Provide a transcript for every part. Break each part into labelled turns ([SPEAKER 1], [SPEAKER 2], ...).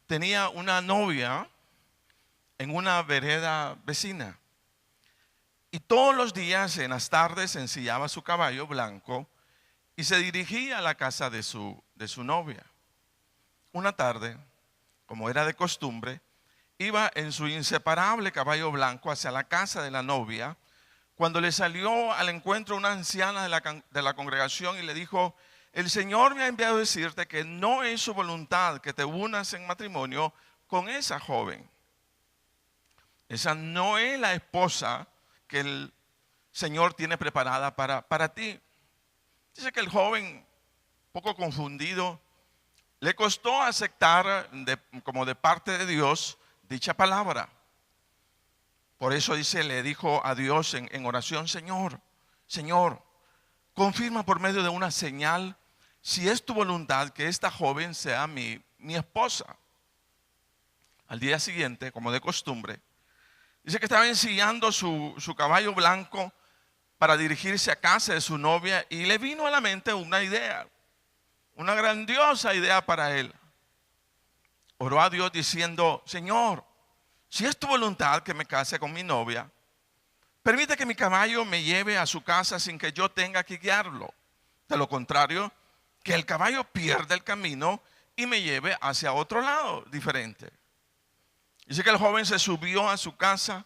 [SPEAKER 1] tenía una novia en una vereda vecina. Y todos los días en las tardes ensillaba su caballo blanco y se dirigía a la casa de su novia. Una tarde, como era de costumbre, iba en su inseparable caballo blanco hacia la casa de la novia, cuando le salió al encuentro una anciana de la congregación y le dijo: el Señor me ha enviado a decirte que no es su voluntad que te unas en matrimonio con esa joven. Esa no es la esposa que el Señor tiene preparada para ti. Dice que el joven, poco confundido, le costó aceptar como de parte de Dios dicha palabra. Por eso dice, le dijo a Dios en oración: Señor, confirma por medio de una señal si es tu voluntad que esta joven sea mi esposa. Al día siguiente, como de costumbre, dice que estaba ensillando su caballo blanco para dirigirse a casa de su novia y le vino a la mente una idea, una grandiosa idea para él. Oró a Dios diciendo: Señor, si es tu voluntad que me case con mi novia, permite que mi caballo me lleve a su casa sin que yo tenga que guiarlo. De lo contrario, que el caballo pierda el camino y me lleve hacia otro lado diferente. Dice que el joven se subió a su casa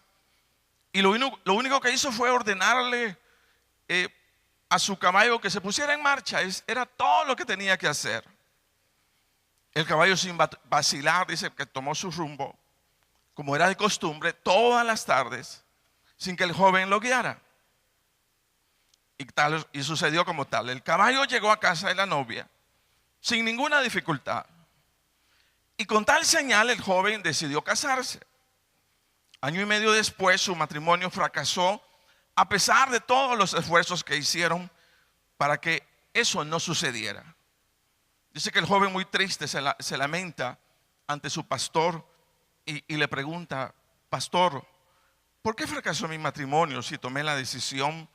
[SPEAKER 1] y lo único que hizo fue ordenarle a su caballo que se pusiera en marcha. Era todo lo que tenía que hacer. El caballo, sin vacilar, dice que tomó su rumbo, como era de costumbre, todas las tardes, sin que el joven lo guiara. Y sucedió como tal. El caballo llegó a casa de la novia sin ninguna dificultad. Y con tal señal el joven decidió casarse. Año y medio después su matrimonio fracasó, a pesar de todos los esfuerzos que hicieron para que eso no sucediera. Dice que el joven, muy triste, se lamenta ante su pastor y le pregunta: pastor, ¿por qué fracasó mi matrimonio si tomé la decisión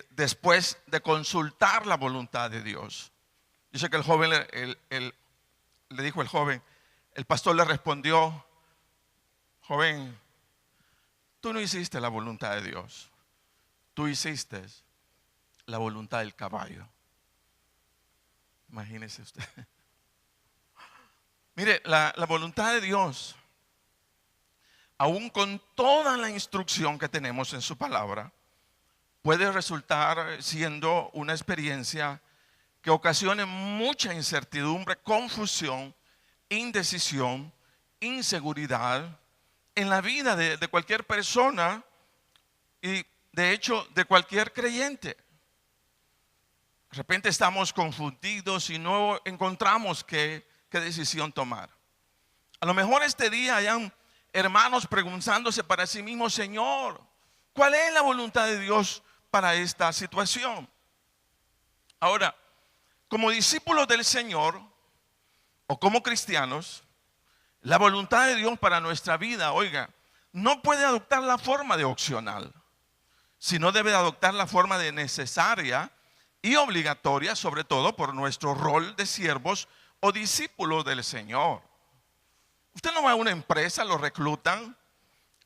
[SPEAKER 1] después de consultar la voluntad de Dios? Dice que el joven le dijo el joven, el pastor le respondió: joven, tú no hiciste la voluntad de Dios, tú hiciste la voluntad del caballo. Imagínese usted. Mire, la voluntad de Dios, aún con toda la instrucción que tenemos en su palabra, puede resultar siendo una experiencia que ocasione mucha incertidumbre, confusión, indecisión, inseguridad en la vida de cualquier persona y de hecho de cualquier creyente. De repente estamos confundidos y no encontramos qué decisión tomar. A lo mejor este día hayan hermanos preguntándose para sí mismos: Señor, ¿cuál es la voluntad de Dios para esta situación? Ahora, como discípulos del Señor o como cristianos, la voluntad de Dios para nuestra vida, oiga, no puede adoptar la forma de opcional, sino debe adoptar la forma de necesaria y obligatoria, sobre todo por nuestro rol de siervos o discípulos del Señor. Usted no va a una empresa, lo reclutan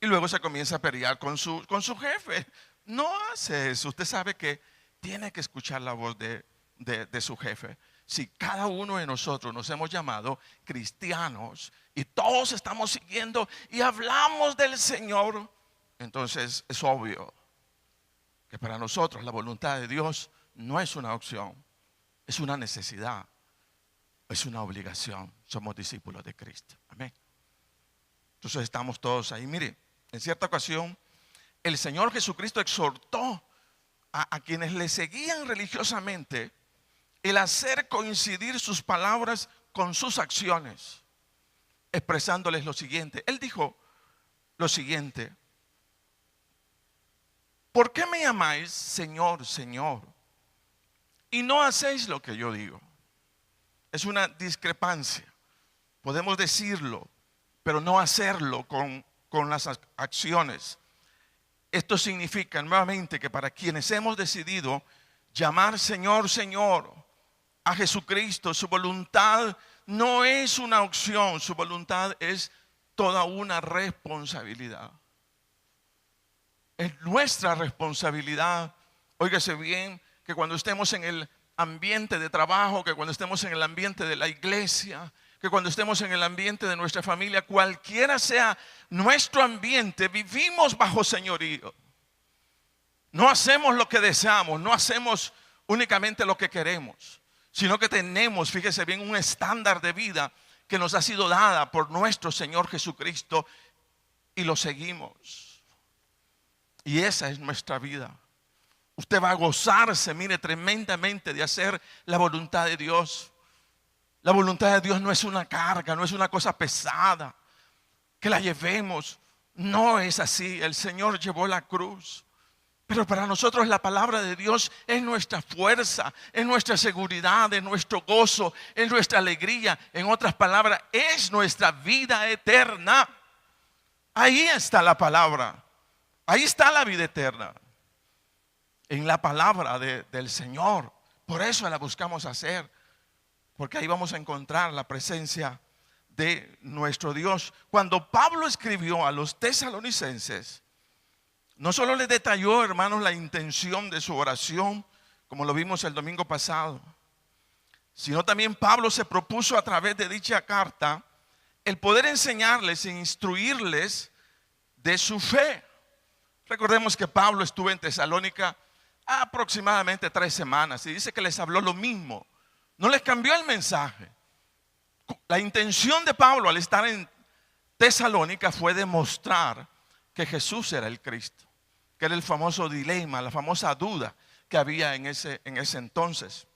[SPEAKER 1] y luego se comienza a pelear con su jefe. No hace eso. Usted sabe que tiene que escuchar la voz de su jefe. Si cada uno de nosotros nos hemos llamado cristianos y todos estamos siguiendo y hablamos del Señor, entonces es obvio que para nosotros la voluntad de Dios no es una opción, es una necesidad, es una obligación. Somos discípulos de Cristo. Amén. Entonces estamos todos ahí. Mire, en cierta ocasión el Señor Jesucristo exhortó a quienes le seguían religiosamente el hacer coincidir sus palabras con sus acciones, expresándoles lo siguiente. Él dijo lo siguiente: ¿por qué me llamáis Señor, Señor, y no hacéis lo que yo digo? Es una discrepancia. Podemos decirlo, pero no hacerlo con las acciones. Esto significa nuevamente que para quienes hemos decidido llamar Señor, Señor a Jesucristo, su voluntad no es una opción, su voluntad es toda una responsabilidad. Es nuestra responsabilidad, óigase bien, que cuando estemos en el ambiente de trabajo, que cuando estemos en el ambiente de la iglesia, que cuando estemos en el ambiente de nuestra familia, cualquiera sea nuestro ambiente, vivimos bajo señorío. No hacemos lo que deseamos, no hacemos únicamente lo que queremos, sino que tenemos, fíjese bien, un estándar de vida que nos ha sido dada por nuestro Señor Jesucristo y lo seguimos. Y esa es nuestra vida. Usted va a gozarse, mire, tremendamente de hacer la voluntad de Dios. La voluntad de Dios no es una carga, no es una cosa pesada que la llevemos. No es así. El Señor llevó la cruz. Pero para nosotros la palabra de Dios es nuestra fuerza, es nuestra seguridad, es nuestro gozo, es nuestra alegría. En otras palabras, es nuestra vida eterna. Ahí está la palabra. Ahí está la vida eterna. En la palabra del Señor. Por eso la buscamos hacer. Porque ahí vamos a encontrar la presencia de nuestro Dios. Cuando Pablo escribió a los tesalonicenses, no solo les detalló, hermanos, la intención de su oración, como lo vimos el domingo pasado, sino también Pablo se propuso a través de dicha carta el poder enseñarles e instruirles de su fe. Recordemos que Pablo estuvo en Tesalónica aproximadamente 3 semanas y dice que les habló lo mismo. No les cambió el mensaje. La intención de Pablo al estar en Tesalónica fue demostrar que Jesús era el Cristo, que era el famoso dilema, la famosa duda que había en ese entonces.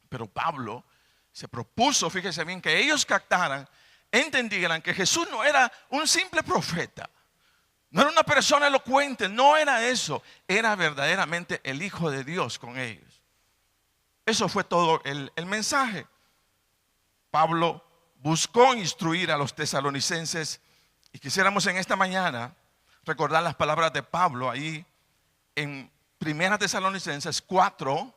[SPEAKER 1] Pero Pablo se propuso, fíjese bien, que ellos captaran, entendieran que Jesús no era un simple profeta, no era una persona elocuente, no era eso, era verdaderamente el Hijo de Dios con ellos. Eso fue todo el mensaje. Pablo buscó instruir a los tesalonicenses y quisiéramos en esta mañana recordar las palabras de Pablo ahí en 1 Tesalonicenses 4,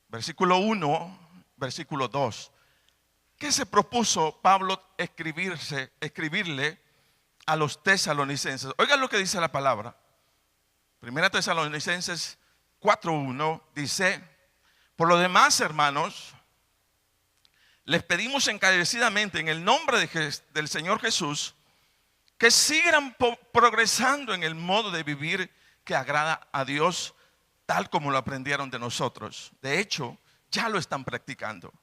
[SPEAKER 1] versículo 1, versículo 2. ¿Qué se propuso Pablo escribirle a los tesalonicenses? Oigan lo que dice la palabra. 1 Tesalonicenses 4:1 dice: por lo demás, hermanos, les pedimos encarecidamente en el nombre del Señor Jesús que sigan progresando en el modo de vivir que agrada a Dios, tal como lo aprendieron de nosotros. De hecho, ya lo están practicando.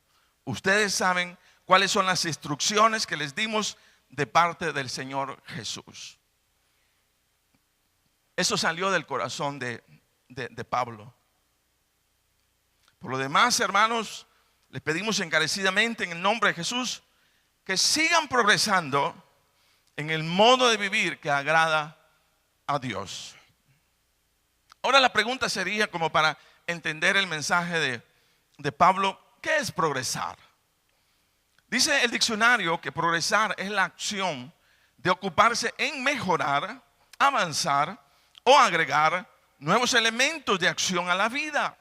[SPEAKER 1] Ustedes saben cuáles son las instrucciones que les dimos de parte del Señor Jesús. Eso salió del corazón de Pablo. Por lo demás, hermanos, les pedimos encarecidamente en el nombre de Jesús que sigan progresando en el modo de vivir que agrada a Dios. Ahora la pregunta sería, como para entender el mensaje de Pablo, ¿qué es progresar? Dice el diccionario que progresar es la acción de ocuparse en mejorar, avanzar o agregar nuevos elementos de acción a la vida.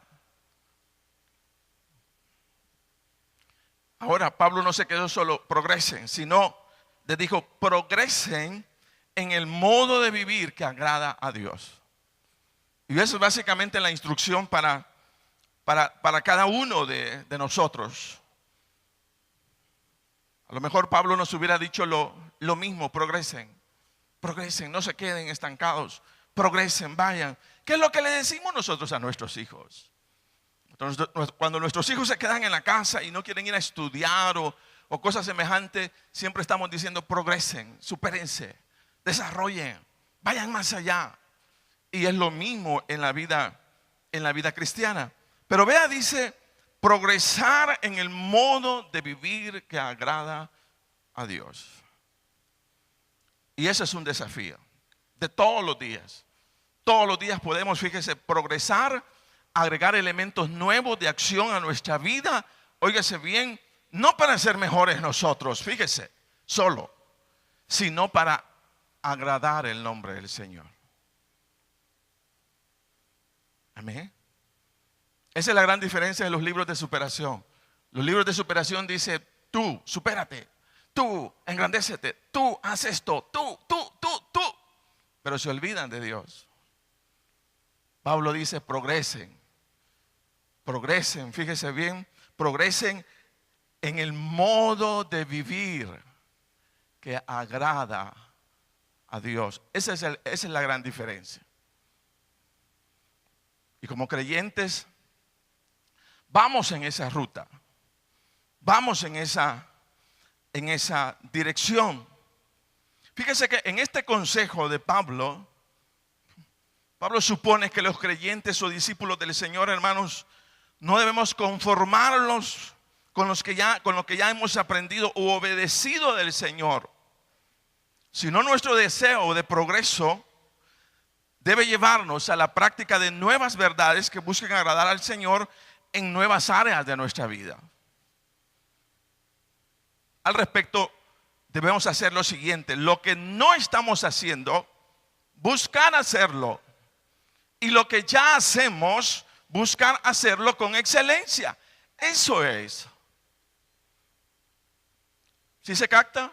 [SPEAKER 1] Ahora Pablo no se quedó solo progresen, sino les dijo progresen en el modo de vivir que agrada a Dios. Y eso es básicamente la instrucción para cada uno de nosotros. A lo mejor Pablo nos hubiera dicho lo mismo: progresen, no se queden estancados, progresen, vayan. ¿Qué es lo que le decimos nosotros a nuestros hijos? Entonces, cuando nuestros hijos se quedan en la casa y no quieren ir a estudiar o cosas semejantes, siempre estamos diciendo progresen, supérense, desarrollen, vayan más allá. Y es lo mismo en la vida cristiana. Pero vea, dice progresar en el modo de vivir que agrada a Dios. Y ese es un desafío de todos los días. Todos los días podemos, fíjese, progresar, agregar elementos nuevos de acción a nuestra vida. Óigase bien, no para ser mejores nosotros, fíjese, solo, sino para agradar el nombre del Señor. Amén. Esa es la gran diferencia de los libros de superación. Los libros de superación dicen: tú, supérate, tú, engrandécete, tú, haz esto, tú. Pero se olvidan de Dios. Pablo dice, progresen, fíjese bien, progresen en el modo de vivir que agrada a Dios. Esa es la gran diferencia. Y como creyentes, vamos en esa ruta, vamos en esa dirección. Fíjese que en este consejo de Pablo supone que los creyentes o discípulos del Señor, hermanos, no debemos conformarnos con lo que ya hemos aprendido u obedecido del Señor, sino nuestro deseo de progreso debe llevarnos a la práctica de nuevas verdades que busquen agradar al Señor en nuevas áreas de nuestra vida. Al respecto, debemos hacer lo siguiente: lo que no estamos haciendo, buscar hacerlo, y lo que ya hacemos, buscar hacerlo con excelencia. Eso es. ¿Sí se capta?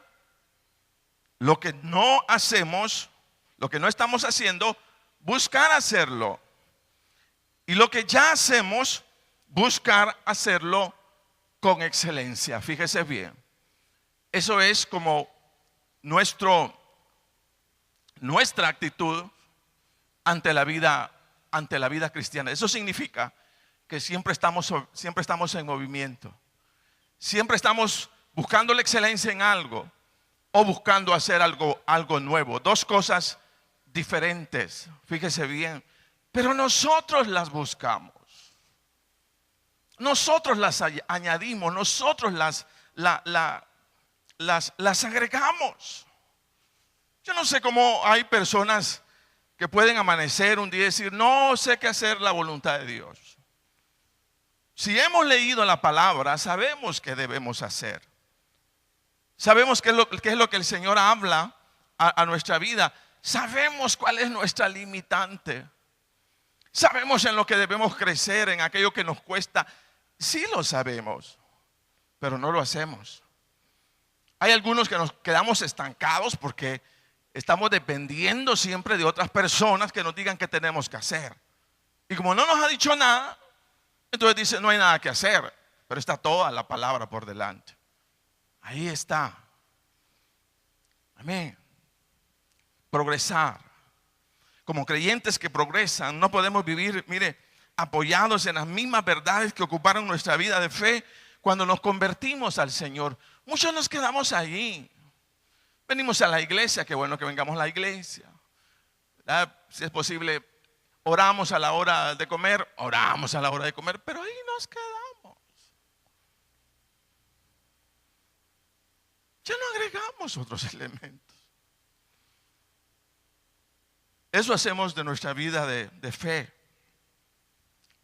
[SPEAKER 1] Lo que no hacemos, lo que no estamos haciendo, buscar hacerlo, y lo que ya hacemos, buscar hacerlo con excelencia. Fíjese bien. Eso es como nuestra actitud ante la vida cristiana. Eso significa que siempre estamos en movimiento. Siempre estamos buscando la excelencia en algo o buscando hacer algo nuevo. Dos cosas diferentes. Fíjese bien. Pero nosotros las buscamos. Nosotros las añadimos. Nosotros las agregamos. Yo no sé cómo hay personas que pueden amanecer un día y decir, no sé qué hacer la voluntad de Dios. Si hemos leído la palabra, sabemos qué debemos hacer. Sabemos qué es lo que el Señor habla a nuestra vida. Sabemos cuál es nuestra limitante. Sabemos en lo que debemos crecer, en aquello que nos cuesta. Sí lo sabemos, pero no lo hacemos. Hay algunos que nos quedamos estancados porque estamos dependiendo siempre de otras personas que nos digan qué tenemos que hacer. Y como no nos ha dicho nada, entonces dice, no hay nada que hacer. Pero está toda la palabra por delante. Ahí está. Amén. Progresar. Como creyentes que progresan, no podemos vivir, mire, apoyados en las mismas verdades que ocuparon nuestra vida de fe cuando nos convertimos al Señor. Muchos nos quedamos allí. Venimos a la iglesia, qué bueno que vengamos a la iglesia. Si es posible, oramos a la hora de comer, pero ahí nos quedamos. Ya no agregamos otros elementos. Eso hacemos de nuestra vida de fe.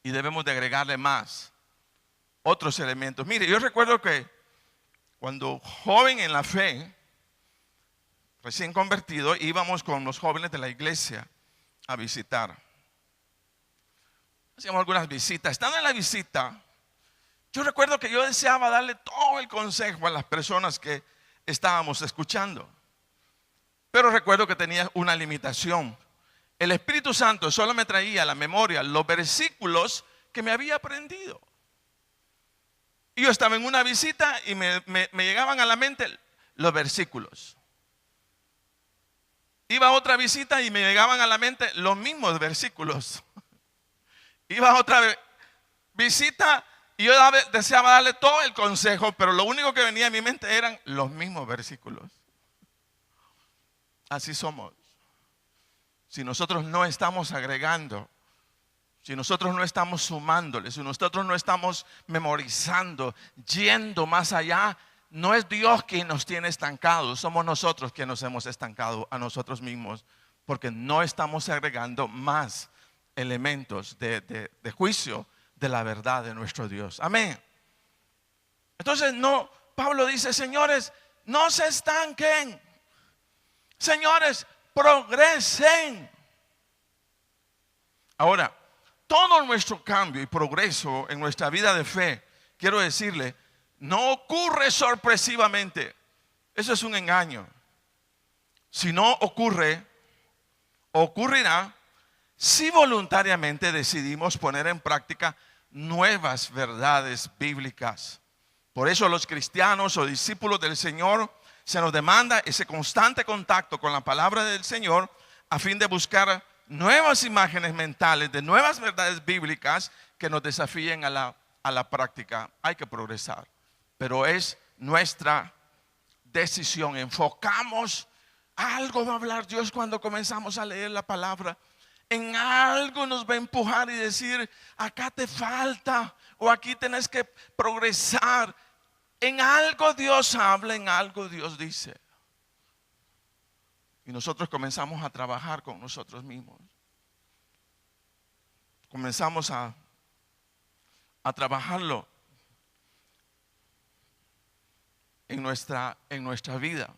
[SPEAKER 1] Y debemos de agregarle más, otros elementos. Mire, yo recuerdo que cuando joven en la fe, recién convertido, íbamos con los jóvenes de la iglesia a visitar. Hacíamos algunas visitas. Estando en la visita, yo recuerdo que yo deseaba darle todo el consejo a las personas que estábamos escuchando. Pero recuerdo que tenía una limitación. El Espíritu Santo solo me traía a la memoria los versículos que me había aprendido. Y yo estaba en una visita y me llegaban a la mente los versículos. Iba a otra visita y me llegaban a la mente los mismos versículos. Iba a otra visita y yo deseaba darle todo el consejo, pero lo único que venía a mi mente eran los mismos versículos. Así somos. Si nosotros no estamos agregando, si nosotros no estamos sumándole, si nosotros no estamos memorizando, yendo más allá, no es Dios quien nos tiene estancados, somos nosotros quienes nos hemos estancado a nosotros mismos, porque no estamos agregando más elementos de juicio de la verdad de nuestro Dios. Amén. Entonces Pablo dice, señores, no se estanquen. Señores, progresen. Ahora, todo nuestro cambio y progreso en nuestra vida de fe, quiero decirle, no ocurre sorpresivamente. Eso es un engaño. Si no ocurre, ocurrirá si voluntariamente decidimos poner en práctica nuevas verdades bíblicas. Por eso los cristianos o discípulos del Señor se nos demanda ese constante contacto con la palabra del Señor a fin de buscar nuevas imágenes mentales de nuevas verdades bíblicas que nos desafíen a la práctica. Hay que progresar, pero es nuestra decisión. Enfocamos, algo va a hablar Dios cuando comenzamos a leer la palabra. En algo nos va a empujar y decir, acá te falta, o aquí tenés que progresar. En algo Dios habla, en algo Dios dice. Y nosotros comenzamos a trabajar con nosotros mismos. Comenzamos a trabajarlo en nuestra vida.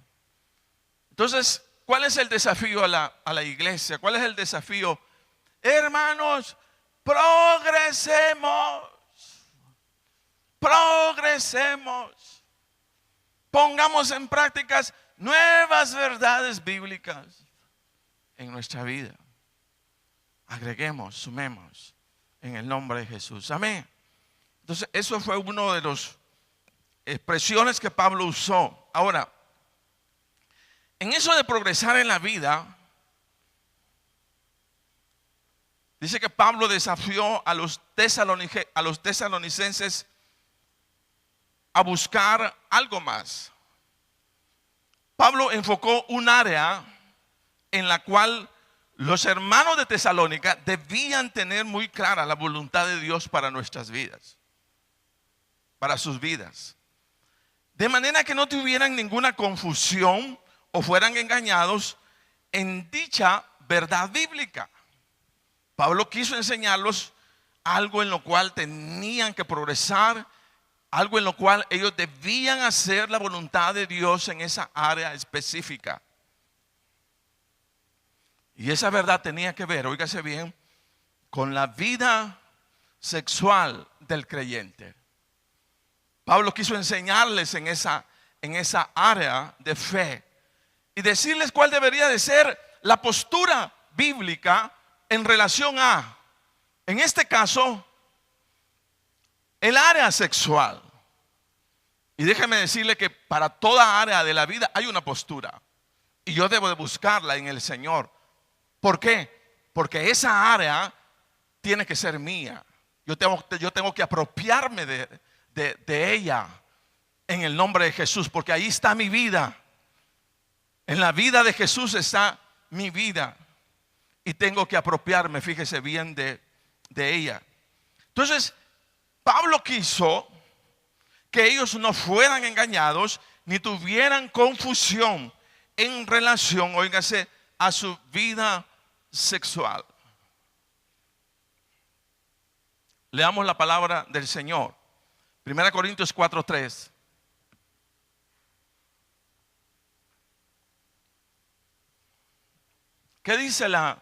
[SPEAKER 1] Entonces, ¿cuál es el desafío a la iglesia? ¿Cuál es el desafío? Hermanos, progresemos. Progresemos. Pongamos en prácticas nuevas verdades bíblicas en nuestra vida. Agreguemos, sumemos en el nombre de Jesús. Amén. Entonces, eso fue uno de las expresiones que Pablo usó. Ahora, en eso de progresar en la vida, dice que Pablo desafió a los tesalonicenses a buscar algo más. Pablo enfocó un área en la cual los hermanos de Tesalónica debían tener muy clara la voluntad de Dios para nuestras vidas, para sus vidas, de manera que no tuvieran ninguna confusión o fueran engañados en dicha verdad bíblica. Pablo quiso enseñarlos algo en lo cual tenían que progresar, algo en lo cual ellos debían hacer la voluntad de Dios en esa área específica. Y esa verdad tenía que ver, óigase bien, con la vida sexual del creyente. Pablo quiso enseñarles en esa área de fe y decirles cuál debería de ser la postura bíblica en relación a, en este caso, el área sexual. Y déjeme decirle que para toda área de la vida hay una postura. Y yo debo de buscarla en el Señor. ¿Por qué? Porque esa área tiene que ser mía. Yo tengo que apropiarme de ella en el nombre de Jesús. Porque ahí está mi vida. En la vida de Jesús está mi vida. Y tengo que apropiarme, fíjese bien, de ella. Entonces, Pablo quiso que ellos no fueran engañados ni tuvieran confusión en relación, óigase, a su vida sexual. Leamos la palabra del Señor. 1 Corintios 4:3. ¿Qué dice la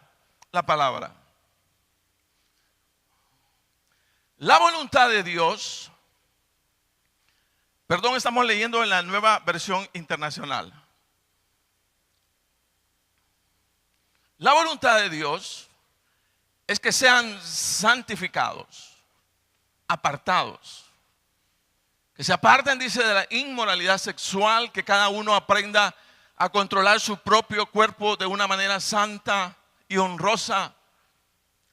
[SPEAKER 1] palabra? La voluntad de Dios, estamos leyendo en la Nueva Versión Internacional. La voluntad de Dios es que sean santificados, apartados, que se aparten, dice, de la inmoralidad sexual, que cada uno aprenda a controlar su propio cuerpo de una manera santa y honrosa,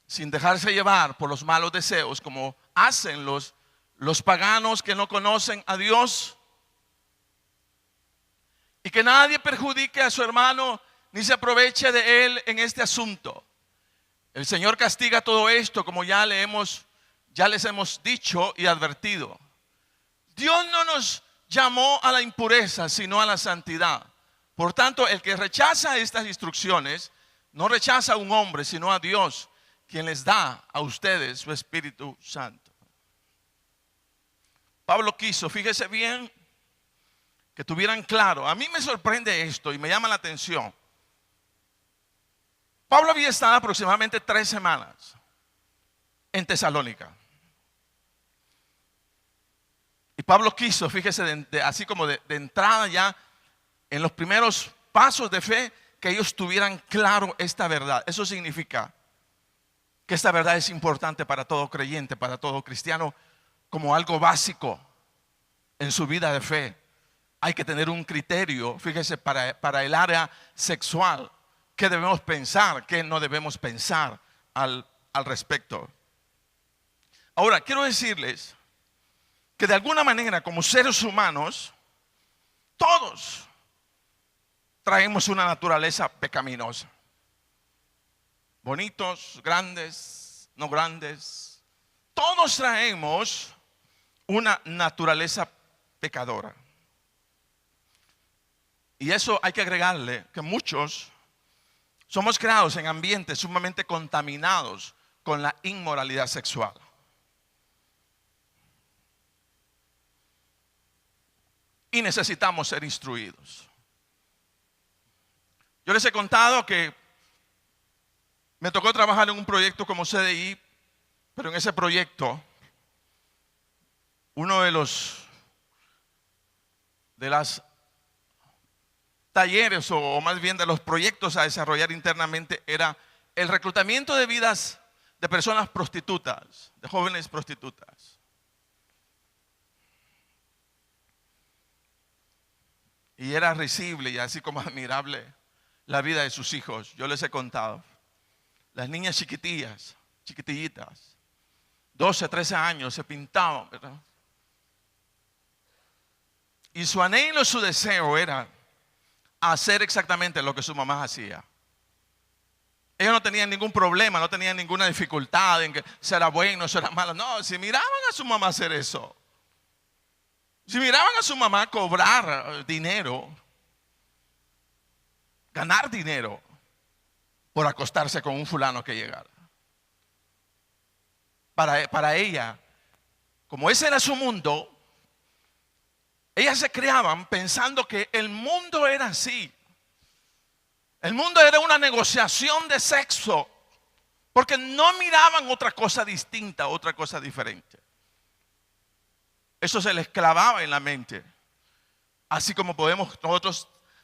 [SPEAKER 1] sin dejarse llevar por los malos deseos, como hacen los paganos que no conocen a Dios. Y que nadie perjudique a su hermano ni se aproveche de él en este asunto. El Señor castiga todo esto, como ya les hemos dicho y advertido. Dios no nos llamó a la impureza, sino a la santidad. Por tanto, el que rechaza estas instrucciones no rechaza a un hombre, sino a Dios, quien les da a ustedes su Espíritu Santo. Pablo quiso, fíjese bien, que tuvieran claro. A mí me sorprende esto y me llama la atención. Pablo había estado aproximadamente 3 semanas en Tesalónica. Y Pablo quiso, fíjese, así como de entrada ya, en los primeros pasos de fe, que ellos tuvieran claro esta verdad. Eso significa que esta verdad es importante para todo creyente, para todo cristiano, como algo básico en su vida de fe. Hay que tener un criterio, fíjese, para el área sexual. ¿Qué debemos pensar? ¿Qué no debemos pensar al respecto? Ahora, quiero decirles que de alguna manera, como seres humanos, todos traemos una naturaleza pecaminosa. Bonitos, grandes, no grandes. Todos traemos una naturaleza pecadora. Y eso hay que agregarle que muchos somos creados en ambientes sumamente contaminados con la inmoralidad sexual. Y necesitamos ser instruidos. Yo les he contado que me tocó trabajar en un proyecto como CDI, pero en ese proyecto, uno de los talleres, o más bien de los proyectos a desarrollar internamente, era el reclutamiento de vidas de personas prostitutas, de jóvenes prostitutas. Y era risible y así como admirable la vida de sus hijos. Yo les he contado. Las niñas chiquitillas, chiquitillitas, 12, 13 años, se pintaban, ¿verdad? Y su anhelo, su deseo era hacer exactamente lo que su mamá hacía. Ellos no tenían ningún problema, no tenían ninguna dificultad en que será bueno, será malo. No, si miraban a su mamá hacer eso, si miraban a su mamá cobrar dinero, ganar dinero por acostarse con un fulano que llegara. Para ella, como ese era su mundo, ellas se criaban pensando que el mundo era así. El mundo era una negociación de sexo, porque no miraban otra cosa distinta, otra cosa diferente. Eso se les clavaba en la mente. Así como podemos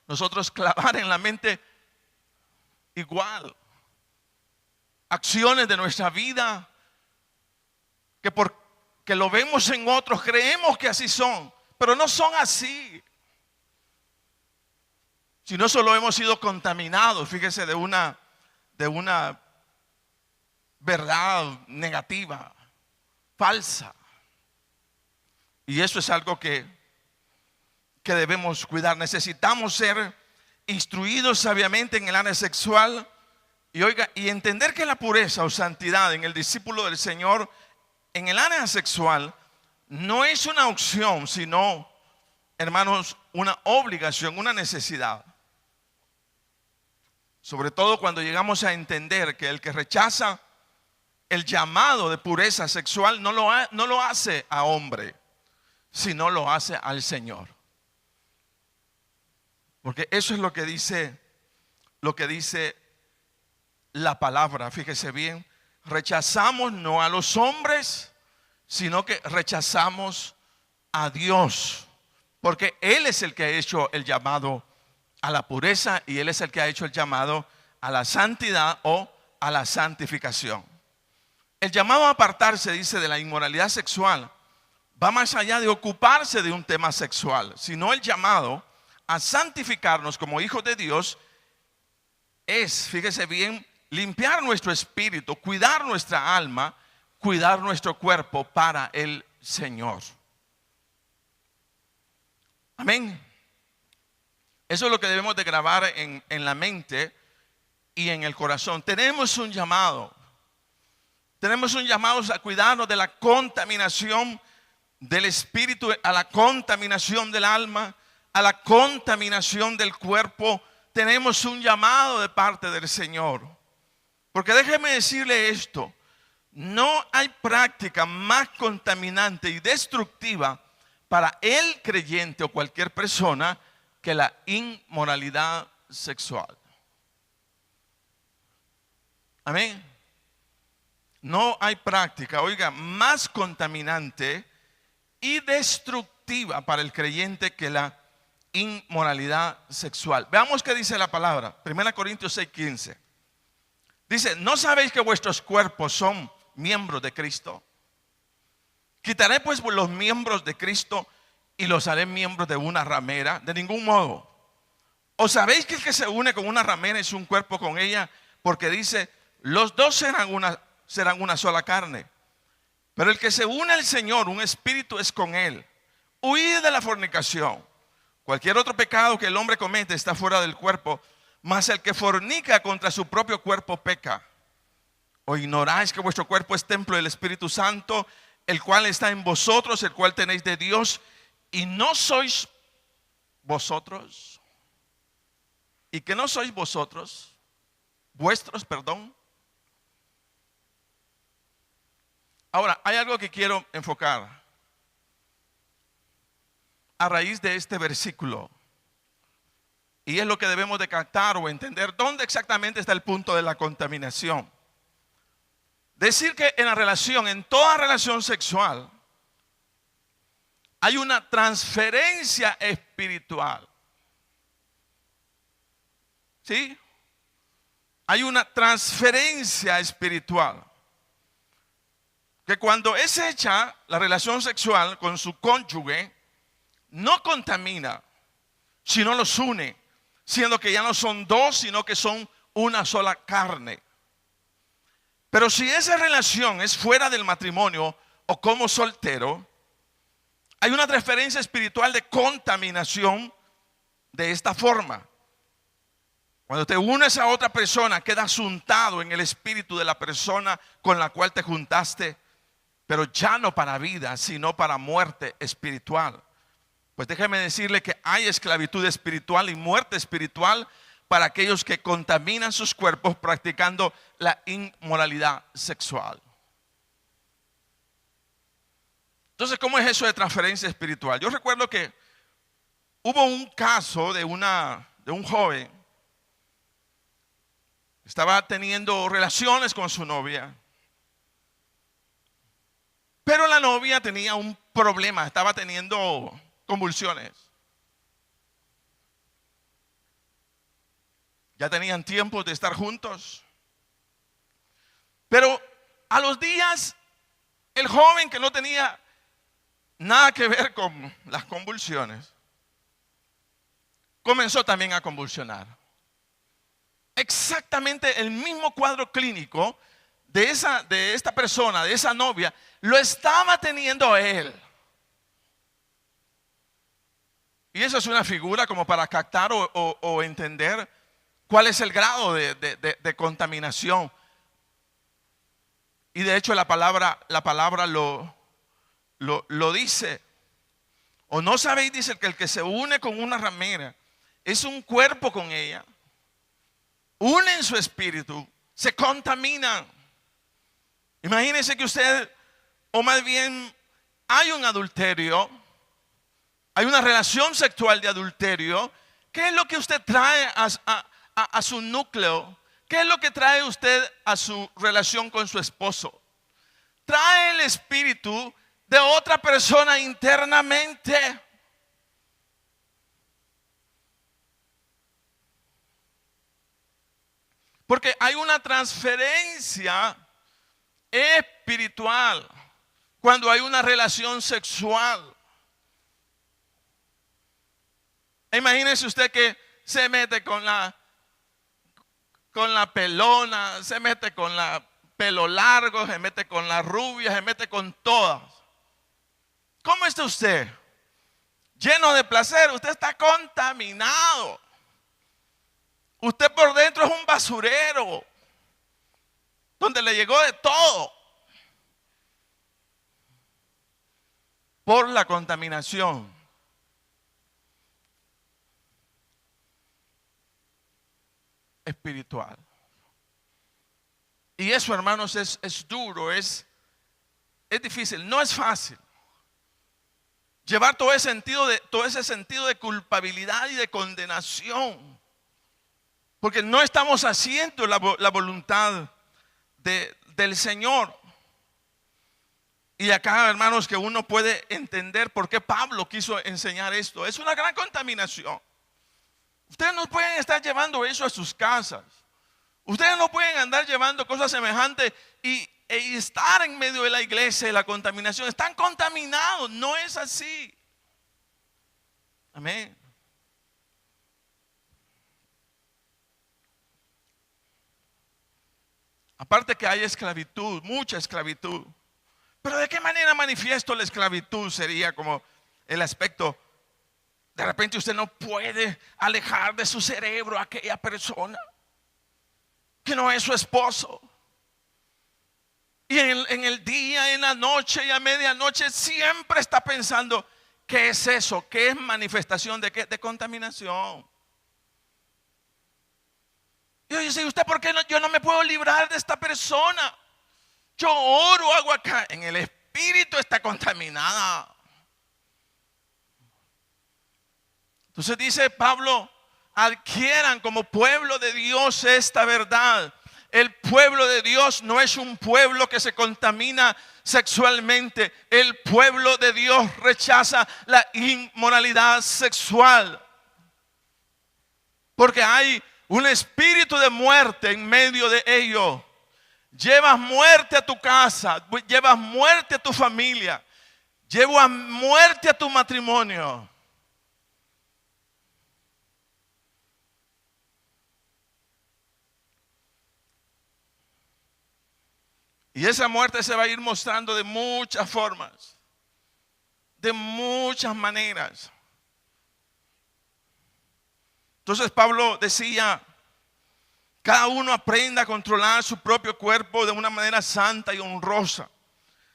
[SPEAKER 1] nosotros clavar en la mente igual acciones de nuestra vida que porque lo vemos en otros creemos que así son, pero no son así. Si no, solo hemos sido contaminados, fíjese, de una verdad negativa, falsa. Y eso es algo que debemos cuidar. Necesitamos ser instruidos sabiamente en el área sexual y entender que la pureza o santidad en el discípulo del Señor en el área sexual no es una opción, sino, hermanos, una obligación, una necesidad. Sobre todo cuando llegamos a entender que el que rechaza el llamado de pureza sexual no lo hace a hombre, sino lo hace al Señor. Porque eso es lo que dice la palabra. Fíjese bien, rechazamos no a los hombres, sino que rechazamos a Dios. Porque Él es el que ha hecho el llamado a la pureza y Él es el que ha hecho el llamado a la santidad o a la santificación. El llamado a apartarse, dice, de la inmoralidad sexual va más allá de ocuparse de un tema sexual, sino el llamado a santificarnos como hijos de Dios es, fíjese bien, limpiar nuestro espíritu, cuidar nuestra alma, cuidar nuestro cuerpo para el Señor. Amén. Eso es lo que debemos de grabar en la mente y en el corazón. Tenemos un llamado a cuidarnos de la contaminación del espíritu, a la contaminación del alma, a la contaminación del cuerpo. Tenemos un llamado de parte del Señor. Porque déjeme decirle esto, no hay práctica más contaminante y destructiva para el creyente o cualquier persona que la inmoralidad sexual. Amén. No hay práctica, oiga, más contaminante y destructiva para el creyente que la inmoralidad sexual. Veamos qué dice la palabra. 1 Corintios 6:15. Dice: ¿no sabéis que vuestros cuerpos son miembros de Cristo? ¿Quitaré pues los miembros de Cristo y los haré miembros de una ramera? De ningún modo. ¿O sabéis que el que se une con una ramera es un cuerpo con ella? Porque dice: los dos serán una sola carne. Pero el que se une al Señor, un espíritu es con él. Huid de la fornicación. Cualquier otro pecado que el hombre comete está fuera del cuerpo, mas el que fornica contra su propio cuerpo peca. ¿O ignoráis que vuestro cuerpo es templo del Espíritu Santo, el cual está en vosotros, el cual tenéis de Dios, y no sois vosotros? ¿Y que no sois vosotros? Vuestros, perdón. Ahora, hay algo que quiero enfocar a raíz de este versículo, y es lo que debemos de captar o entender: ¿dónde exactamente está el punto de la contaminación? Decir que en la relación, en toda relación sexual, hay una transferencia espiritual. ¿Sí? Hay una transferencia espiritual. Que cuando es hecha la relación sexual con su cónyuge, no contamina, sino los une, siendo que ya no son dos, sino que son una sola carne. Pero si esa relación es fuera del matrimonio o como soltero, hay una transferencia espiritual de contaminación de esta forma. Cuando te unes a otra persona, quedas untado en el espíritu de la persona con la cual te juntaste, pero ya no para vida, sino para muerte espiritual. Pues déjeme decirle que hay esclavitud espiritual y muerte espiritual para aquellos que contaminan sus cuerpos practicando la inmoralidad sexual. Entonces, ¿cómo es eso de transferencia espiritual? Yo recuerdo que hubo un caso de un joven. Estaba teniendo relaciones con su novia, pero la novia tenía un problema, estaba teniendo convulsiones. Ya tenían tiempo de estar juntos, pero a los días el joven, que no tenía nada que ver con las convulsiones, comenzó también a convulsionar. Exactamente el mismo cuadro clínico de esta persona, de esa novia, lo estaba teniendo él. Y eso es una figura como para captar o entender cuál es el grado de contaminación. Y de hecho la palabra lo dice. ¿O no sabéis? Dice que el que se une con una ramera es un cuerpo con ella. Unen su espíritu, se contaminan. Imagínense que usted, o más bien hay un adulterio, hay una relación sexual de adulterio. ¿Qué es lo que usted trae a su núcleo? ¿Qué es lo que trae usted a su relación con su esposo? Trae el espíritu de otra persona internamente. Porque hay una transferencia espiritual cuando hay una relación sexual. Imagínese usted que se mete con la pelona, se mete con la pelo largo, se mete con la rubia, se mete con todas. ¿Cómo está usted? Lleno de placer, usted está contaminado. Usted por dentro es un basurero donde le llegó de todo por la contaminación. Espiritual. Y eso, hermanos, es duro, es difícil, no es fácil. Llevar todo ese sentido de culpabilidad y de condenación. Porque no estamos haciendo la voluntad del Señor. Y acá, hermanos, que uno puede entender por qué Pablo quiso enseñar esto. Es una gran contaminación. Ustedes no pueden estar llevando eso a sus casas. Ustedes no pueden andar llevando cosas semejantes e estar en medio de la iglesia y la contaminación. Están contaminados, no es así. Amén. Aparte que hay esclavitud, mucha esclavitud. Pero ¿de qué manera manifiesto la esclavitud? Sería como el aspecto, de repente usted no puede alejar de su cerebro a aquella persona que no es su esposo. Y en el día, en la noche y a medianoche siempre está pensando, ¿qué es eso? ¿Qué es manifestación de qué? De contaminación. Y yo dice, ¿usted por qué no? Yo no me puedo librar de esta persona. Yo oro, hago acá. En el espíritu está contaminada. Entonces dice Pablo, adquieran como pueblo de Dios esta verdad. El pueblo de Dios no es un pueblo que se contamina sexualmente. El pueblo de Dios rechaza la inmoralidad sexual. Porque hay un espíritu de muerte en medio de ello. Llevas muerte a tu casa, llevas muerte a tu familia, llevas muerte a tu matrimonio. Y esa muerte se va a ir mostrando de muchas formas, de muchas maneras. Entonces Pablo decía, cada uno aprenda a controlar su propio cuerpo de una manera santa y honrosa,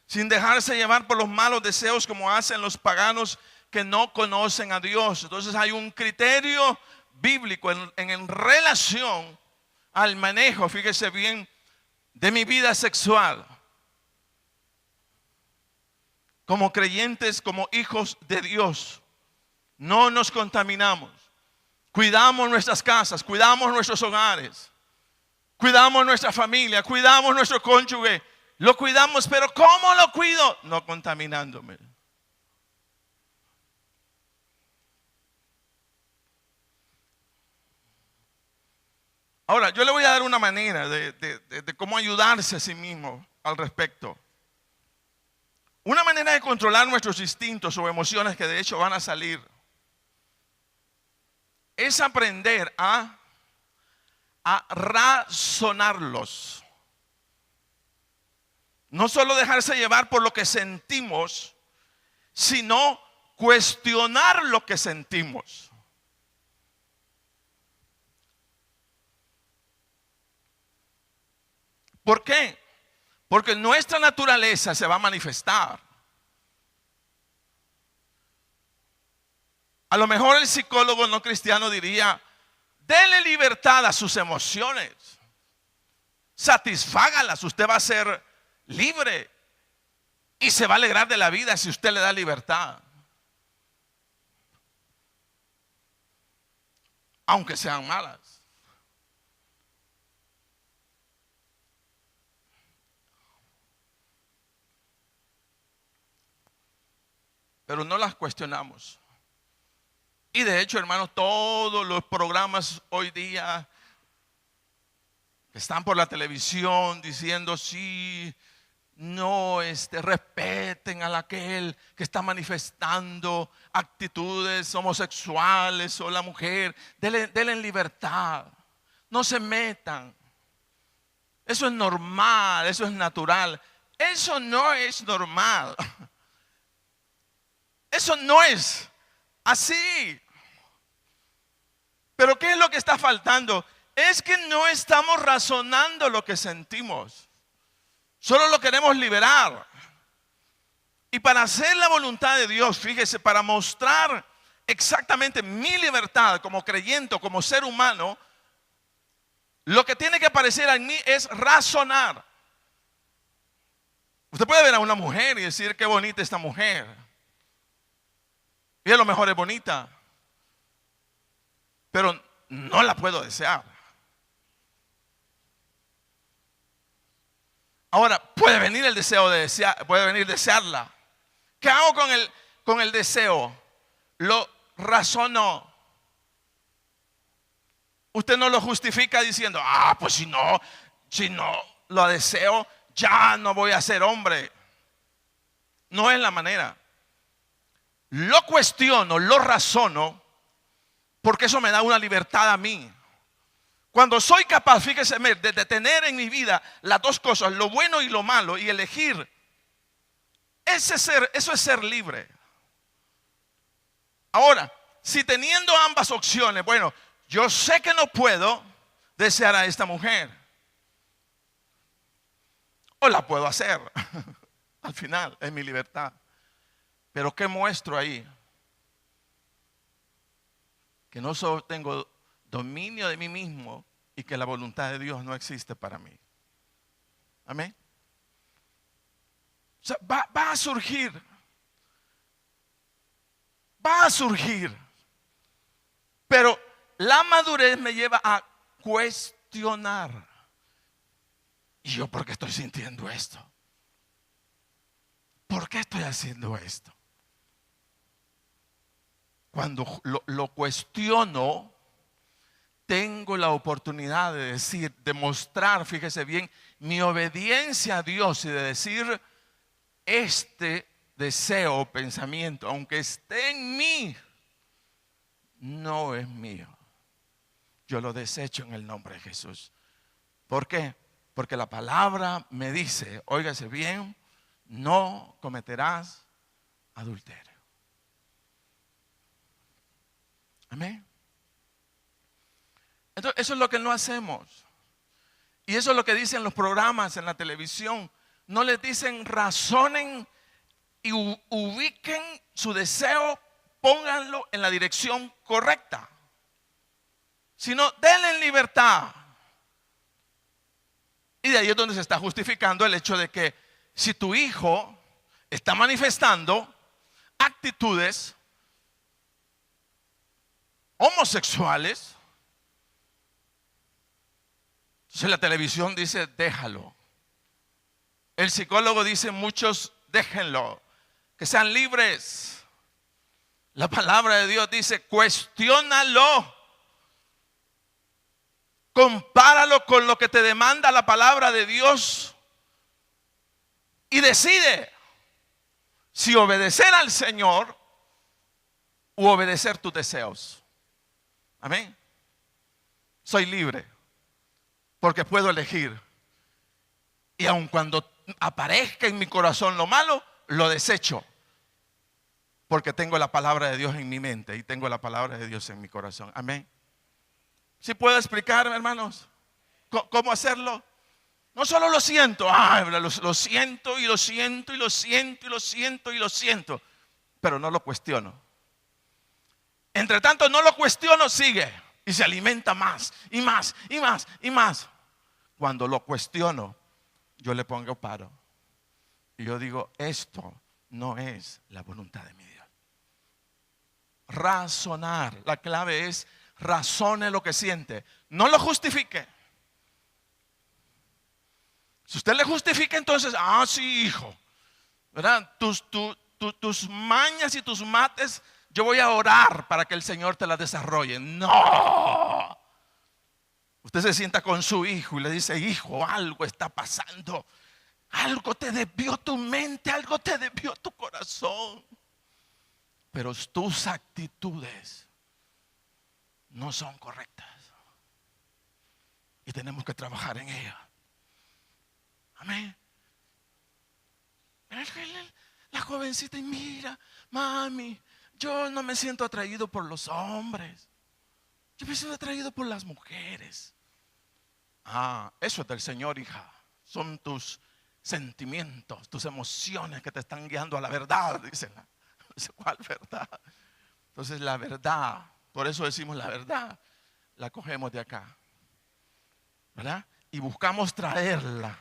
[SPEAKER 1] sin dejarse llevar por los malos deseos como hacen los paganos que no conocen a Dios. Entonces hay un criterio bíblico en relación al manejo, fíjese bien, de mi vida sexual. Como creyentes, como hijos de Dios, no nos contaminamos. Cuidamos nuestras casas, cuidamos nuestros hogares, cuidamos nuestra familia, cuidamos nuestro cónyuge. Lo cuidamos, pero ¿cómo lo cuido? No contaminándome. Ahora, yo le voy a dar una manera de cómo ayudarse a sí mismo al respecto. Una manera de controlar nuestros instintos o emociones que de hecho van a salir es aprender a razonarlos. No solo dejarse llevar por lo que sentimos, sino cuestionar lo que sentimos. ¿Por qué? Porque nuestra naturaleza se va a manifestar. A lo mejor el psicólogo no cristiano diría, dele libertad a sus emociones, satisfágalas, usted va a ser libre y se va a alegrar de la vida si usted le da libertad. Aunque sean malas. Pero no las cuestionamos. Y de hecho, hermanos, todos los programas hoy día que están por la televisión diciendo sí, no, respeten a aquel que está manifestando actitudes homosexuales o la mujer, denle libertad, no se metan. Eso es normal, eso es natural. Eso no es normal. Eso no es así. Pero ¿qué es lo que está faltando? Es que no estamos razonando lo que sentimos. Solo lo queremos liberar. Y para hacer la voluntad de Dios, fíjese, para mostrar exactamente mi libertad como creyente, como ser humano, lo que tiene que aparecer en mí es razonar. Usted puede ver a una mujer y decir qué bonita esta mujer. Y a lo mejor es bonita, pero no la puedo desear. Ahora, puede venir el deseo de desear, puede venir desearla. ¿Qué hago con el deseo? Lo razono. Usted no lo justifica diciendo, pues si no lo deseo, ya no voy a ser hombre. No es la manera. Lo cuestiono, lo razono, porque eso me da una libertad a mí. Cuando soy capaz, fíjese, de tener en mi vida las dos cosas, lo bueno y lo malo, y elegir, eso es ser libre. Ahora, si teniendo ambas opciones, bueno, yo sé que no puedo desear a esta mujer, o la puedo hacer, al final, es mi libertad. Pero ¿qué muestro ahí? Que no solo tengo dominio de mí mismo y que la voluntad de Dios no existe para mí. Amén. O sea, va a surgir. Va a surgir. Pero la madurez me lleva a cuestionar. ¿Y yo por qué estoy sintiendo esto? ¿Por qué estoy haciendo esto? Cuando lo cuestiono, tengo la oportunidad de decir, de mostrar, fíjese bien, mi obediencia a Dios y de decir, este deseo o pensamiento, aunque esté en mí, no es mío. Yo lo desecho en el nombre de Jesús. ¿Por qué? Porque la palabra me dice, óigase bien, no cometerás adulterio. Amén. Entonces, eso es lo que no hacemos. Y eso es lo que dicen los programas en la televisión. No les dicen razonen y ubiquen su deseo, pónganlo en la dirección correcta. Sino denle libertad. Y de ahí es donde se está justificando el hecho de que si tu hijo está manifestando actitudes homosexuales, entonces la televisión dice déjalo. El psicólogo dice muchos déjenlo, que sean libres. La palabra de Dios dice cuestiónalo. Compáralo con lo que te demanda la palabra de Dios y decide si obedecer al Señor u obedecer tus deseos. Amén. Soy libre porque puedo elegir. Y aun cuando aparezca en mi corazón lo malo, lo desecho. Porque tengo la palabra de Dios en mi mente y tengo la palabra de Dios en mi corazón. Amén. ¿Sí puedo explicar, hermanos, cómo hacerlo? No solo lo siento, lo siento y lo siento y lo siento y lo siento y lo siento, pero no lo cuestiono. Entre tanto no lo cuestiono, sigue y se alimenta más y más y más y más. Cuando lo cuestiono, yo le pongo paro y yo digo, esto no es la voluntad de mi Dios. Razonar, la clave es razone lo que siente, no lo justifique. Si usted le justifica, entonces, sí, hijo, ¿verdad? Tus mañas y tus mates, yo voy a orar para que el Señor te las desarrolle. No. Usted se sienta con su hijo y le dice, hijo, algo está pasando. Algo te desvió tu mente, algo te desvió tu corazón. Pero tus actitudes no son correctas. Y tenemos que trabajar en ellas. Amén. La jovencita, y mira, mami, yo no me siento atraído por los hombres. Yo me siento atraído por las mujeres. Eso es del Señor, hija. Son tus sentimientos, tus emociones que te están guiando a la verdad, dice. ¿Cuál verdad? Entonces la verdad, por eso decimos la verdad, la cogemos de acá, ¿verdad? Y buscamos traerla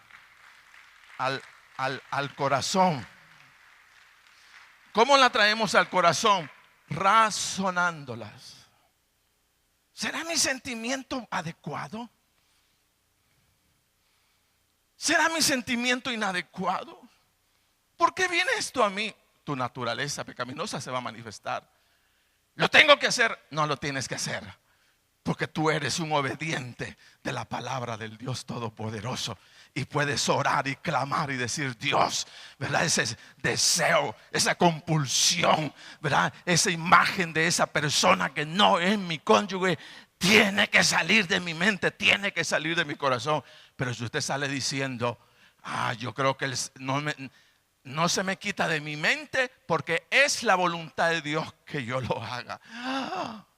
[SPEAKER 1] al corazón. ¿Cómo la traemos al corazón? Razonándolas. ¿Será mi sentimiento adecuado? ¿Será mi sentimiento inadecuado? ¿Por qué viene esto a mí? Tu naturaleza pecaminosa se va a manifestar. ¿Lo tengo que hacer? No lo tienes que hacer, porque tú eres un obediente de la palabra del Dios Todopoderoso. Y puedes orar y clamar y decir: Dios, ¿verdad? Ese deseo, esa compulsión, ¿verdad? Esa imagen de esa persona que no es mi cónyuge, tiene que salir de mi mente, tiene que salir de mi corazón. Pero si usted sale diciendo: yo creo que no se me quita de mi mente, porque es la voluntad de Dios que yo lo haga.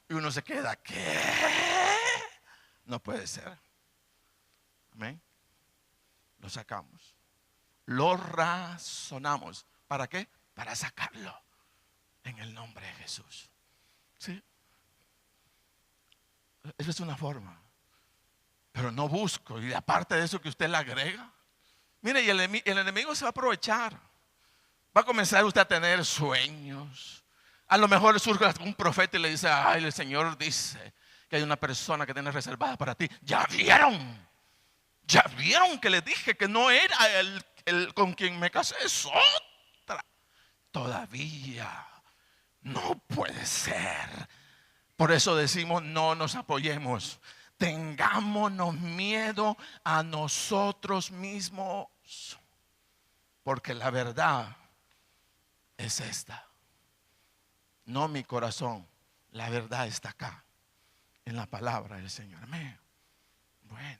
[SPEAKER 1] Y uno se queda: ¿qué? No puede ser. Amén. Lo sacamos, lo razonamos. ¿Para qué? Para sacarlo en el nombre de Jesús. ¿Sí? Esa es una forma. Pero no busco. Y aparte de eso que usted le agrega, mire, y el enemigo se va a aprovechar. Va a comenzar usted a tener sueños. A lo mejor surge un profeta y le dice: ay, el Señor dice que hay una persona que tiene reservada para ti. ¿Ya vieron? ¿Ya vieron que le dije que no era el con quien me casé? Es otra. Todavía no puede ser. Por eso decimos: no nos apoyemos. Tengámonos miedo a nosotros mismos. Porque la verdad es esta. No mi corazón. La verdad está acá, en la palabra del Señor. Amén. Bueno.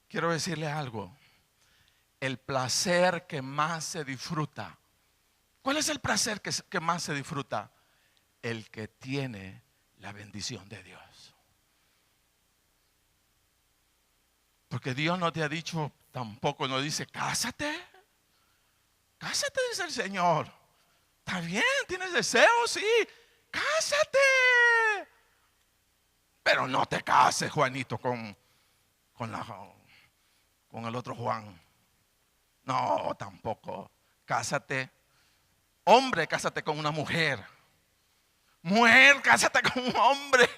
[SPEAKER 1] Quiero decirle algo. El placer que más se disfruta. ¿Cuál es el placer que más se disfruta? El que tiene la bendición de Dios. Porque Dios no te ha dicho, tampoco nos dice: cásate. Cásate, dice el Señor. Está bien, tienes deseos, sí. Cásate. Pero no te cases, Juanito, con el otro Juan. No, tampoco. Cásate. Hombre, cásate con una mujer. Mujer, cásate con un hombre.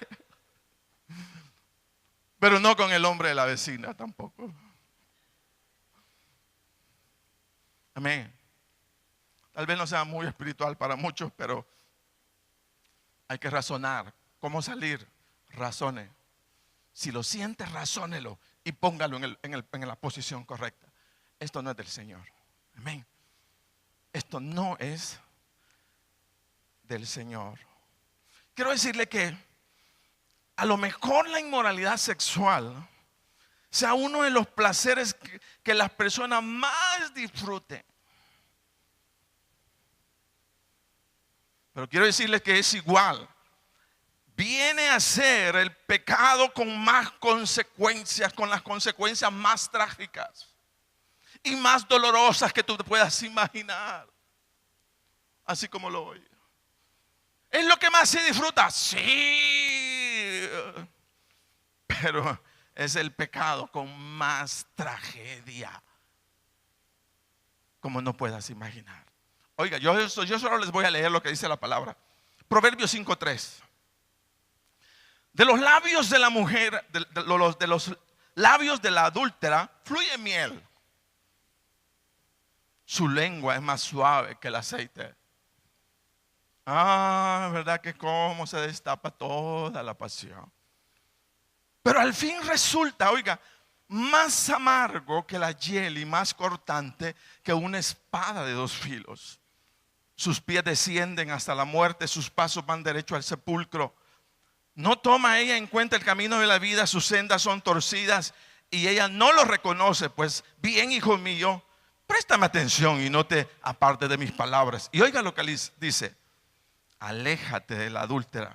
[SPEAKER 1] Pero no con el hombre de la vecina tampoco. Amén. Tal vez no sea muy espiritual para muchos, pero hay que razonar. ¿Cómo salir? Razone. Si lo siente, razónelo y póngalo en la posición correcta. Esto no es del Señor. Amén. Esto no es del Señor. Quiero decirle que a lo mejor la inmoralidad sexual sea uno de los placeres que las personas más disfruten. Pero quiero decirles que es igual. Viene a ser el pecado con más consecuencias, con las consecuencias más trágicas y más dolorosas que tú te puedas imaginar. Así como lo oye. ¿Es lo que más se disfruta? Sí. Pero es el pecado con más tragedia, como no puedas imaginar. Oiga, yo solo les voy a leer lo que dice la palabra. Proverbios 5:3. De los labios de la mujer, de los labios de la adúltera, fluye miel. Su lengua es más suave que el aceite. ¿Verdad que cómo se destapa toda la pasión? Pero al fin resulta, oiga, más amargo que la hiel y más cortante que una espada de dos filos. Sus pies descienden hasta la muerte, sus pasos van derecho al sepulcro. No toma ella en cuenta el camino de la vida, sus sendas son torcidas y ella no lo reconoce. Pues bien, hijo mío, préstame atención y no te apartes de mis palabras. Y oiga lo que dice: aléjate de la adúltera,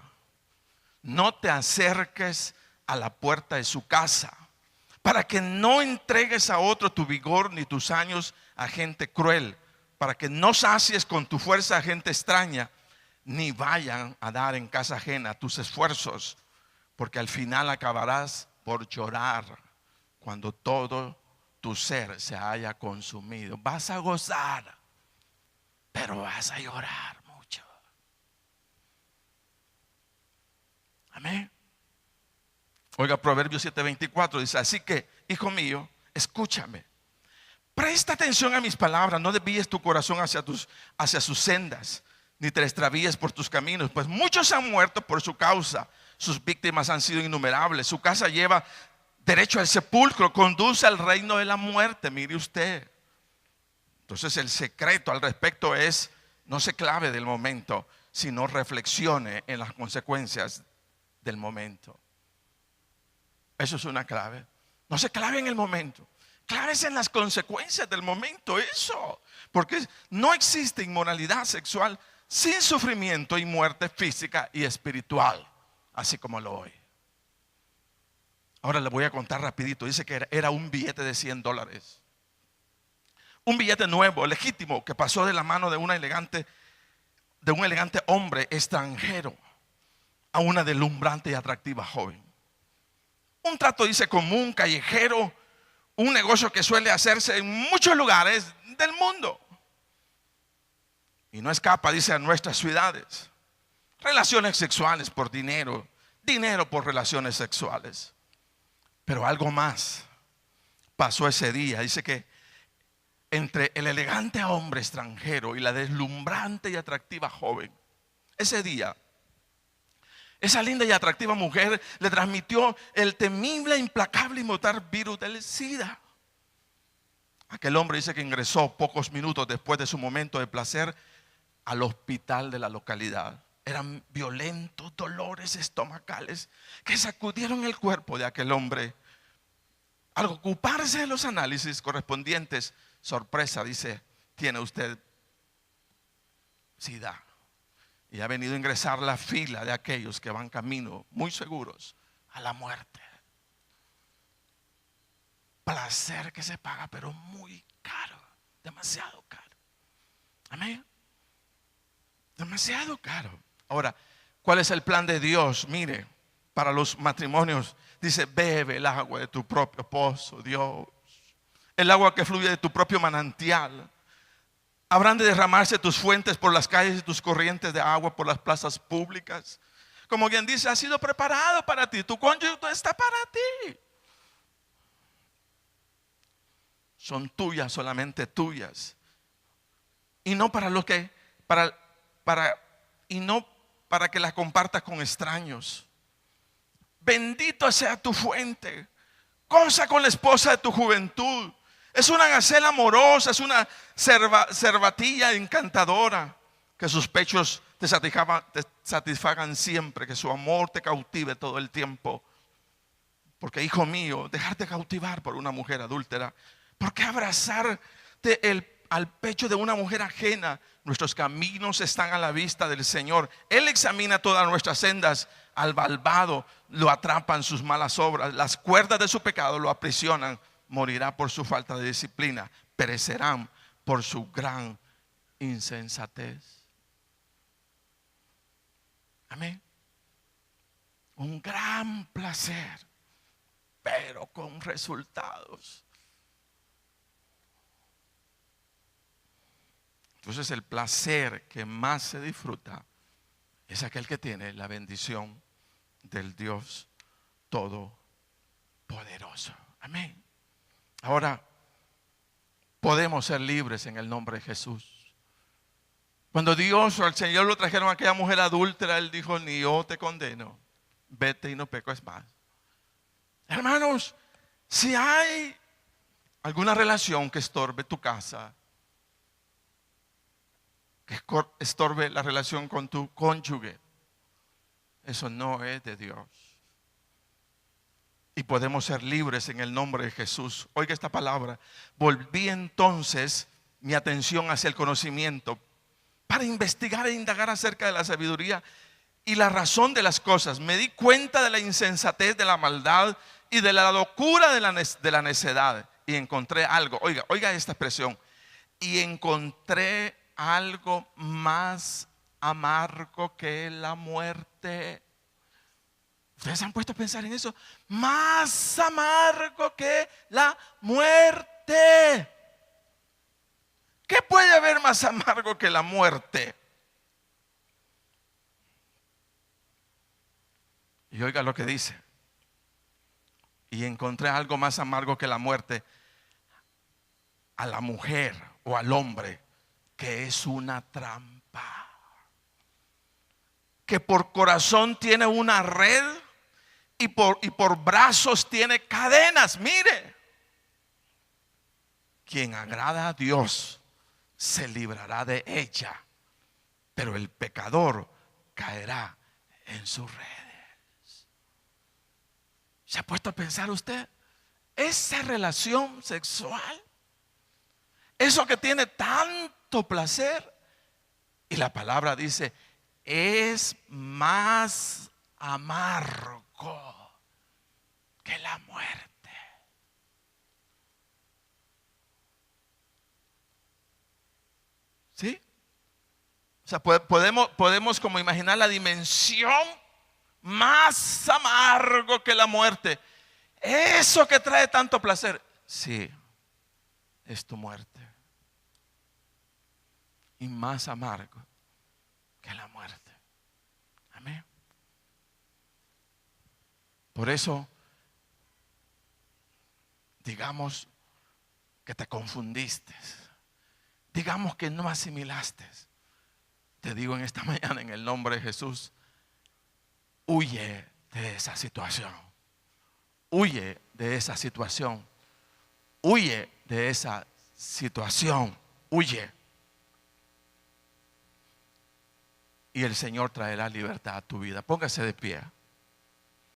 [SPEAKER 1] no te acerques a la puerta de su casa, para que no entregues a otro tu vigor ni tus años a gente cruel, para que no sacies con tu fuerza a gente extraña, ni vayan a dar en casa ajena tus esfuerzos, porque al final acabarás por llorar cuando todo tu ser se haya consumido. Vas a gozar, pero vas a llorar mucho. Amén. Oiga, Proverbios 7:24 dice: así que, hijo mío, escúchame. Presta atención a mis palabras, no desvíes tu corazón hacia sus sendas, ni te extravíes por tus caminos, pues muchos han muerto por su causa, sus víctimas han sido innumerables, su casa lleva derecho al sepulcro, conduce al reino de la muerte. Mire usted. Entonces el secreto al respecto es: no se clave del momento, sino reflexione en las consecuencias del momento. Eso es una clave. No se clave en el momento, clávese en las consecuencias del momento. Eso, porque no existe inmoralidad sexual sin sufrimiento y muerte física y espiritual, así como lo oye. Ahora le voy a contar rapidito. Dice que era un billete de $100, un billete nuevo, legítimo, que pasó de la mano de un elegante hombre extranjero a una deslumbrante y atractiva joven. Un trato, dice, común, callejero, un negocio que suele hacerse en muchos lugares del mundo y no escapa, dice, a nuestras ciudades. Relaciones sexuales por dinero, dinero por relaciones sexuales. Pero algo más pasó ese día. Dice que entre el elegante hombre extranjero y la deslumbrante y atractiva joven, ese día, esa linda y atractiva mujer le transmitió el temible, implacable y mortal virus del SIDA. Aquel hombre dice que ingresó pocos minutos después de su momento de placer al hospital de la localidad. Eran violentos dolores estomacales que sacudieron el cuerpo de aquel hombre. Al ocuparse de los análisis correspondientes, sorpresa, dice: tiene usted SIDA. Y ha venido a ingresar la fila de aquellos que van camino, muy seguros, a la muerte. Placer que se paga, pero muy caro, demasiado caro. Amén. Demasiado caro. Ahora, ¿cuál es el plan de Dios? Mire, para los matrimonios, dice: bebe el agua de tu propio pozo, Dios. El agua que fluye de tu propio manantial. Habrán de derramarse tus fuentes por las calles y tus corrientes de agua por las plazas públicas. Como quien dice, ha sido preparado para ti. Tu cónyuge está para ti. Son tuyas, solamente tuyas. Y no para lo que, y no para que las compartas con extraños. Bendito sea tu fuente. Goza con la esposa de tu juventud. Es una gacela amorosa, es una cervatilla encantadora. Que sus pechos te satisfagan siempre, que su amor te cautive todo el tiempo. Porque, hijo mío, dejarte cautivar por una mujer adúltera. ¿Por qué abrazarte al pecho de una mujer ajena? Nuestros caminos están a la vista del Señor. Él examina todas nuestras sendas. Al malvado lo atrapan sus malas obras. Las cuerdas de su pecado lo aprisionan. Morirá por su falta de disciplina. Perecerán por su gran insensatez. Amén. Un gran placer, pero con resultados. Entonces el placer que más se disfruta es aquel que tiene la bendición del Dios Todopoderoso. Amén. Ahora podemos ser libres en el nombre de Jesús. Cuando Dios o el Señor lo trajeron a aquella mujer adúltera, Él dijo: ni yo te condeno, vete y no peques más. Hermanos, si hay alguna relación que estorbe tu casa, que estorbe la relación con tu cónyuge, eso no es de Dios. Y podemos ser libres en el nombre de Jesús. Oiga esta palabra: volví entonces mi atención hacia el conocimiento para investigar e indagar acerca de la sabiduría y la razón de las cosas. Me di cuenta de la insensatez, de la maldad y de la locura de la necedad. Y encontré algo, oiga esta expresión: y encontré algo más amargo que la muerte. ¿Ustedes se han puesto a pensar en eso? Más amargo que la muerte. ¿Qué puede haber más amargo que la muerte? Y oiga lo que dice: y encontré algo más amargo que la muerte, a la mujer o al hombre, que es una trampa, que por corazón tiene una red y por brazos tiene cadenas. Mire, quien agrada a Dios se librará de ella, pero el pecador caerá en sus redes. ¿Se ha puesto a pensar usted? Esa relación sexual, eso que tiene tanto placer, y la palabra dice, es más amargo que la muerte. ¿Sí? O sea, podemos como imaginar la dimensión más amargo que la muerte. Eso que trae tanto placer, sí, es tu muerte. Y más amargo que la muerte. Amén. Por eso, digamos que te confundiste, digamos que no asimilaste. Te digo en esta mañana, en el nombre de Jesús, huye de esa situación. Huye de esa situación. Huye de esa situación. Huye. Y el Señor traerá libertad a tu vida. Póngase de pie.